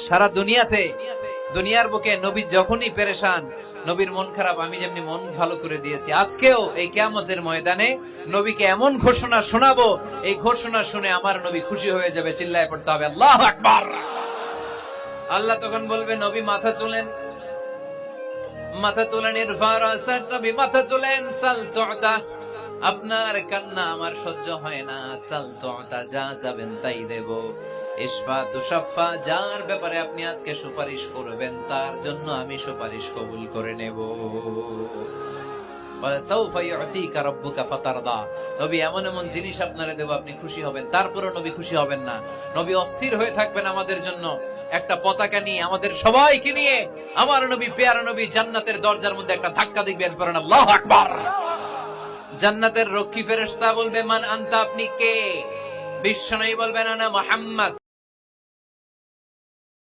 সারা দুনিয়াতে, দুনিয়ার বুকে নবী যখনই পেরেশান, নবীর মন খারাপ, আমি যেমনি মন ভালো করে দিয়েছি, আজকেও এই কিয়ামতের ময়দানে নবীকে এমন ঘোষণা শোনাবো, এই ঘোষণা শুনে আমার নবী খুশি হয়ে যাবে। চিল্লায় পড়তে হবে আল্লাহু আকবার। আল্লাহ তখন বলবে, নবী মাথা তোলেন, মাথা তোলেন, ইরফা রাসাক, নবী মাথা তোলেন, সাল তু'তা, আপনার কান্না আমার সহ্য হয় না, সাল তু'তা, যা যাবেন তাই দেব। ইশফা তুশাফা, যার ব্যাপারে আপনি আজকে সুপারিশ করবেন তার জন্য আমি সুপারিশ কবুল করে নেব। বলে সাউফা ইউতিকা রাব্বুকা ফাতারদা, নবী এমন এমন জিনিস আপনারে দেব আপনি খুশি হবেন। তারপরে নবী খুশি হবেন না, নবী অস্থির হয়ে থাকবেন আমাদের জন্য একটা পতাকা নিয়ে, আমাদের সবাইকে নিয়ে আমার নবী, পেয়ারা নবী জান্নাতের দরজার মধ্যে একটা ধাক্কা দিবেন, পড়েন আল্লাহু আকবার। জান্নাতের রক্ষী ফেরেশতা বলবে, মান আনতা, আপনি কে? বিশ্বনবী বলবেন, আনা মুহাম্মদ।